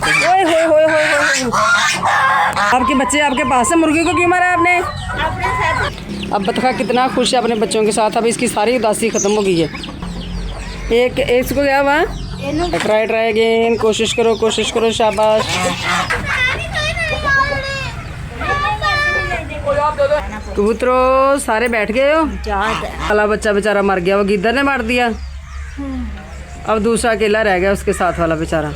ओए होए होए होए होए। आपके बच्चे आपके पास है, मुर्गी को क्यों मारा आपने? अब बतखा कितना खुश है अपने बच्चों के साथ। अब इसकी सारी उदासी खत्म हो गई है। एक इसको क्या हुआ? ट्राई ट्राई अगेन, कोशिश करो, शाबाश। कबूतरों सारे बैठ गए हो? वाला बच्चा बेचारा मर गया, वो गिद्दर ने मार दिया। अब दूसरा अकेला रह गया उसके साथ वाला बेचारा।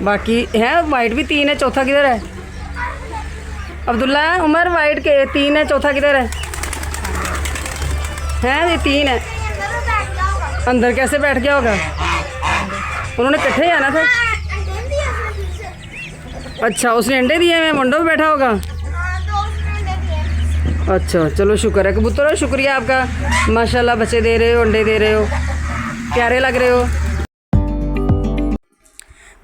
बाकी है वाइट भी 3 है, चौथा किधर है? अब्दुल्ला उमर वाइट के 3 है, चौथा किधर है? ये 3 है। अंदर कैसे बैठ गया होगा? उन्होंने इकट्ठे ही आना था। अच्छा उसने अंडे दिए हैं, मंडो में बैठा होगा। अच्छा चलो शुक्र है कबूतर, शुक्रिया आपका। माशाल्लाह बच्चे दे रहे हो, अंडे दे रहे हो, प्यारे लग रहे हो।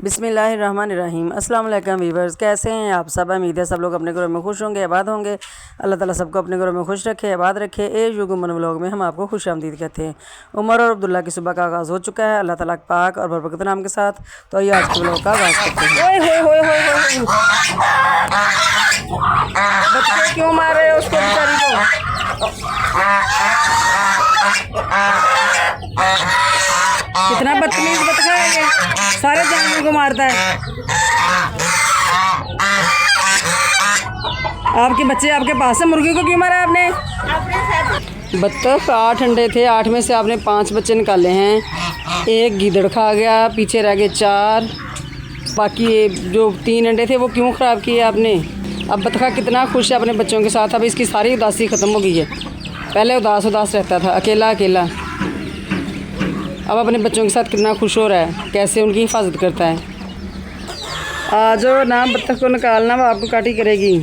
बिस्मिल्लाहिर्रहमानिर्रहीम। अस्सलाम वालेकुम वीवर्स, कैसे हैं आप सब? उम्मीद है सब लोग अपने घरों में खुश होंगे, आबाद होंगे। अल्लाह ताला सबको अपने घरों में खुश रखे, आबाद रखे। एक युग उमर व्लॉग में हम आपको खुश आमदीद कहते हैं। उमर और अब्दुल्ला की सुबह का आगाज़ हो चुका है अल्लाह ताला पाक और बरकत नाम के साथ। तो ये आज के व्लॉग का आगाज़ करते हैं। ओए होए होए होए होए, बच्चे क्यों मार रहे हो उसको बेचारी को? कितना बदतमीज बतखा है ये, सारे जानवरों को मारता है। आपके बच्चे आपके पास है, मुर्गी को क्यों मारा आपने? बत्तख 8 अंडे थे, 8 में से आपने 5 बच्चे निकाले हैं। एक गीदड़ खा गया, पीछे रह गए 4। बाकी ये जो 3 अंडे थे वो क्यों ख़राब किए आपने? अब बतखा कितना खुश है अपने बच्चों के साथ। अब इसकी सारी उदासी ख़त्म हो गई है। पहले उदास रहता था, अकेला अकेला। अब अपने बच्चों के साथ कितना खुश हो रहा है, कैसे उनकी हिफाजत करता है। आज ना बत्तख को निकालना, वो आपको काटी करेगी।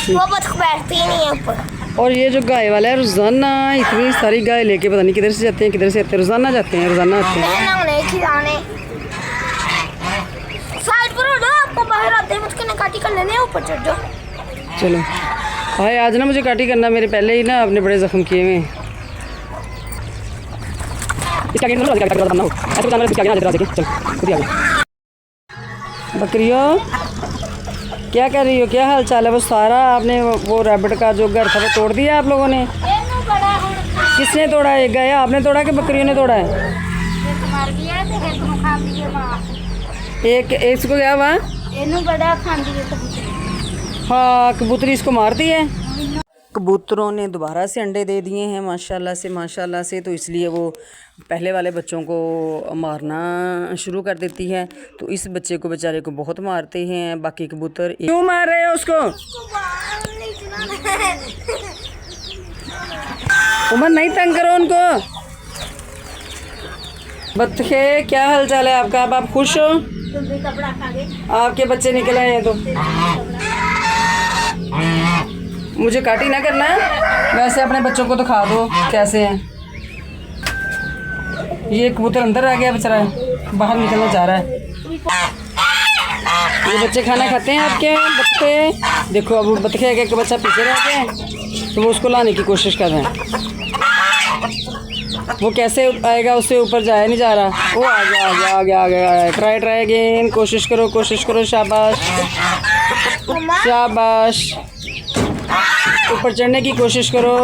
वो बत्तख बैठती ही नहीं है ऊपर। और ये जो गाय वाला है, रोज़ाना इतनी सारी गाय लेके पता नहीं किधर से जाते हैं, किधर से आते हैं। रोज़ाना जाते हैं, रोज़ाना आते हैं। साइड पर हो जाओ, आपको बाहर आते हैं मुझको नकाटी कर लेने, ऊपर चढ़ जाओ। चलो भाई आज ना मुझे काटी करना, मेरे पहले ही ना आपने बड़े ज़ख्म किए हुए। बकरियों क्या कर रही हो, क्या हाल चाल है? वो सारा आपने वो रैबिट का जो घर था वो तोड़ दिया आप लोगों ने? किसने तोड़ा है? गया आपने तोड़ा कि बकरियों ने तोड़ा है? एक इसको क्या हुआ? हाँ कबूतरी इसको मारती है। कबूतरों ने दोबारा से अंडे दे दिए हैं माशाल्लाह से। तो इसलिए वो पहले वाले बच्चों को मारना शुरू कर देती है। तो इस बच्चे को बेचारे को बहुत मारते हैं। बाकी कबूतर क्यों मार रहे हैं उसको? उमर नहीं तंग करो उनको। बच्चे क्या हाल चाल है आपका? अब आप खुश हो? आपके बच्चे निकल आए हैं तो मुझे काटी ना करना है। वैसे अपने बच्चों को तो खा दो कैसे हैं। ये कबूतर अंदर आ गया बेचारा, बाहर निकलना चाह रहा है। ये बच्चे खाना खाते हैं आपके बच्चे? देखो अब बतखे एक बच्चा पीछे रह गया है, तो वो उसको लाने की कोशिश कर रहे हैं। वो कैसे आएगा, उससे ऊपर जाया नहीं जा रहा। वो आ गया। ट्राई अगेन, कोशिश करो, शाबाश। ऊपर चढ़ने की कोशिश करो।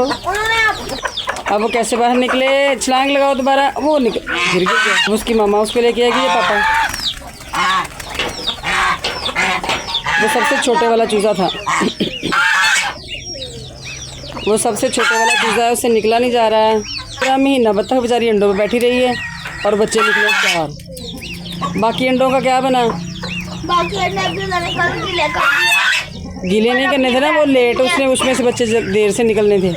अब वो कैसे बाहर निकले? छलांग लगाओ दोबारा। वो गिर गया। उसकी मामा उसको लेके आएगी, ये पापा। वो सबसे छोटे वाला चूजा था। वो सबसे छोटे वाला चूजा है, उससे निकला नहीं जा रहा है। पूरा महीना बत्तख बेचारी अंडों पे बैठी रही है और बच्चे निकले 4। बाकी अंडों का क्या बना? गीले नहीं करने थे ना, वो लेट उसमें से बच्चे देर से निकलने थे।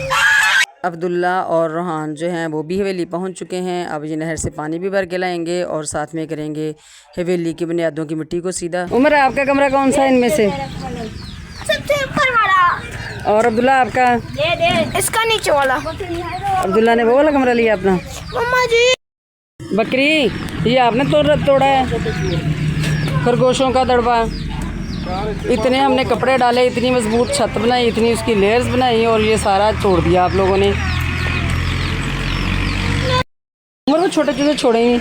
अब्दुल्ला और रोहान जो हैं वो भी हवेली पहुंच चुके हैं। अब ये नहर से पानी भी भर के लाएंगे और साथ में करेंगे हवेली की बुनियादों की मिट्टी को सीधा। उमर आपका कमरा कौन सा है इनमें से? सबसे ऊपर वाला। और अब्दुल्ला आपका? इसका नीचे वाला। अब्दुल्ला ने वो वाला कमरा लिया अपना। मम्मा जी बकरी ये आपने तोड़ा है? खरगोशों का दड़बा। इतने हमने कपड़े डाले, इतनी मजबूत छत बनाई, इतनी उसकी लेयर्स बनाई और ये सारा तोड़ दिया आप लोगों ने। उमर वो छोटे चूजे छोड़े ही नहीं,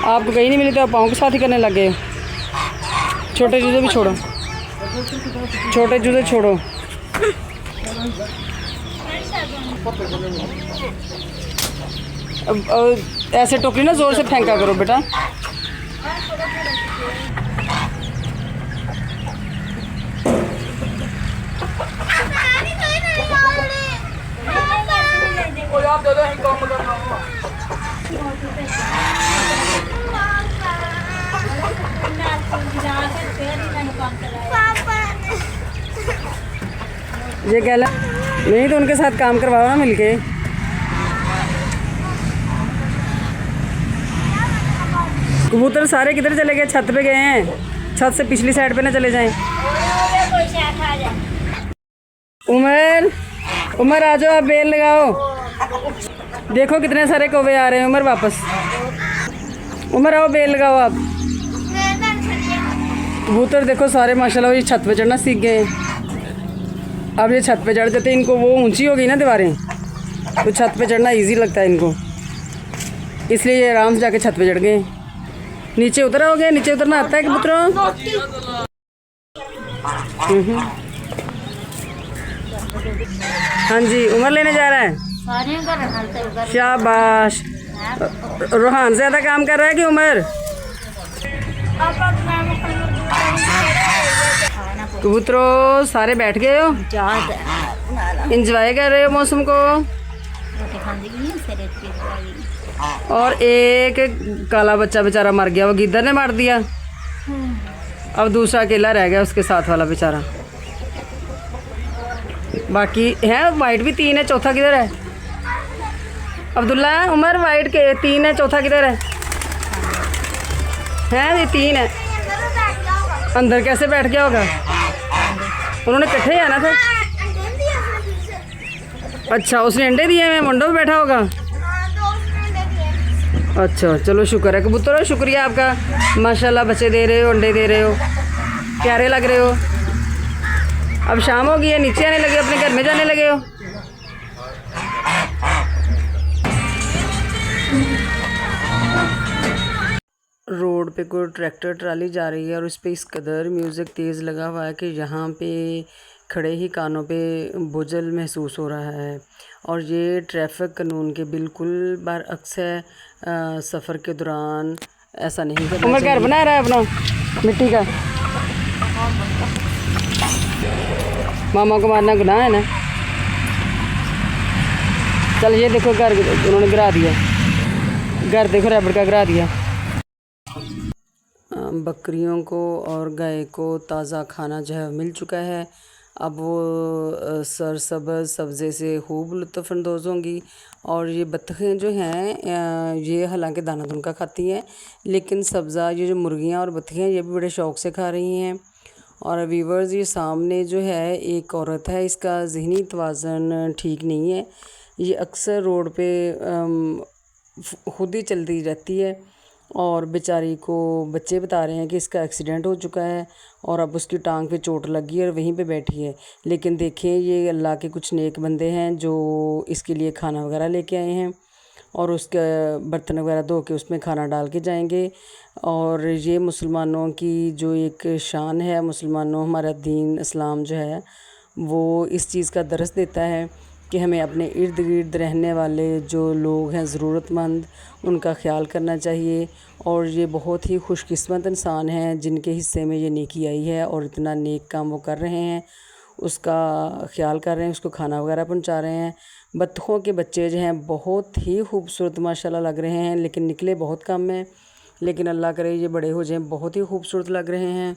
आपको कहीं नहीं मिली तो आप पाँव के साथ ही करने लग गए। छोटे चूजे भी छोड़ो, छोटे चूजे छोड़ो। अब ऐसे टोकरी ना ज़ोर से फेंका करो बेटा। ये कहला नहीं तो उनके साथ काम करवाओ ना मिलके। कबूतर सारे किधर चले गए? छत पे गए हैं, छत से पिछली साइड पे ना चले जाएं। उमर, उमर आ जाओ, आप बेल लगाओ। देखो कितने सारे कौवे आ रहे हैं। उमर वापस, उमर आओ, बेल लगाओ आप। कबूतर देखो सारे माशाल्लाह ये छत पे चढ़ना सीख गए हैं। अब ये छत पे चढ़ जाते, इनको वो ऊंची हो गई ना दीवारें, तो छत पे चढ़ना इजी लगता है इनको, इसलिए ये आराम से जाके छत पे चढ़ गए। नीचे उतर आओगे? नीचे उतरना आता है कबूतरों? हाँ जी, उमर लेने जा रहा है। शाबाश। रोहान ज़्यादा काम कर रहा है कि उमर? कबूतरों सारे बैठ गए हो, इंजॉय कर रहे हो मौसम को। और एक काला बच्चा बेचारा मर गया, वो गिद्दर ने मार दिया। अब दूसरा अकेला रह गया, उसके साथ वाला बेचारा। बाकी है वाइट भी 3 है, चौथा किधर है? अब्दुल्ला, उमर वाइट के 3 है, चौथा किधर है? ये 3 है। अंदर कैसे बैठ गया होगा? उन्होंने इकट्ठे आना था। अच्छा, उसने अंडे दिए हैं, मंडों पे बैठा होगा। अच्छा चलो, शुक्र है कबूतर, शुक्रिया आपका। माशाल्लाह बच्चे दे रहे हो, अंडे दे रहे हो, प्यारे लग रहे हो। अब शाम हो गई है, नीचे आने लगे, अपने घर में जाने लगे हो। रोड पे कोई ट्रैक्टर ट्राली जा रही है और उस पर इस कदर म्यूज़िक तेज़ लगा हुआ है कि यहाँ पे खड़े ही कानों पे बोझल महसूस हो रहा है। और ये ट्रैफिक कानून के बिल्कुल बरअक्स है। सफ़र के दौरान ऐसा नहीं करना चाहिए। घर बना रहा है अपना मिट्टी का। मामा को मारना गुनाह है ना। चल ये देखो घर उन्होंने गिरा दिया, घर देखो रैबिट का गिरा दिया। बकरियों को और गाय को ताज़ा खाना जो है मिल चुका है। अब वो सरसब्ज़ सब्ज़े से खूब लुत्फ़अंदोज़ होंगी। और ये बत्तखें जो हैं ये हालांकि दाना दुनका खाती हैं, लेकिन सब्ज़ा ये जो मुर्गियां और बत्तखें ये भी बड़े शौक़ से खा रही हैं। और व्यूअर्स, ये सामने जो है एक औरत है, इसका ज़हनी तवाज़ुन ठीक नहीं है। ये अक्सर रोड पे खुद ही चलती रहती है और बेचारी को बच्चे बता रहे हैं कि इसका एक्सीडेंट हो चुका है और अब उसकी टांग पे चोट लगी है और वहीं पे बैठी है। लेकिन देखें, ये अल्लाह के कुछ नेक बंदे हैं जो इसके लिए खाना वगैरह लेके आए हैं और उसके बर्तन वगैरह धो के उसमें खाना डाल के जाएंगे। और ये मुसलमानों की जो एक शान है, मुसलमानों, हमारा दीन इस्लाम जो है वो इस चीज़ का दर्स देता है कि हमें अपने इर्द गिर्द रहने वाले जो लोग हैं ज़रूरतमंद, उनका ख्याल करना चाहिए। और ये बहुत ही खुशकिस्मत इंसान हैं जिनके हिस्से में ये नेकी आई है और इतना नेक काम वो कर रहे हैं, उसका ख्याल कर रहे हैं, उसको खाना वगैरह पहुंचा रहे हैं। बत्तखों के बच्चे जो हैं बहुत ही खूबसूरत माशाल्लाह लग रहे हैं, लेकिन निकले बहुत कम हैं। लेकिन अल्लाह करे ये बड़े हो जाएं, बहुत ही खूबसूरत लग रहे हैं।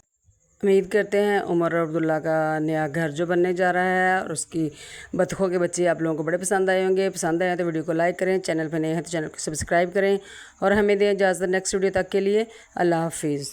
उम्मीद करते हैं उमर और अब्दुल्ला का नया घर जो बनने जा रहा है और उसकी बत्तखों के बच्चे आप लोगों को बड़े पसंद आए होंगे। पसंद आए तो वीडियो को लाइक करें, चैनल पर नए हैं तो चैनल को सब्सक्राइब करें और हमें दें इजाज़त नेक्स्ट वीडियो तक के लिए। अल्लाह हाफिज़।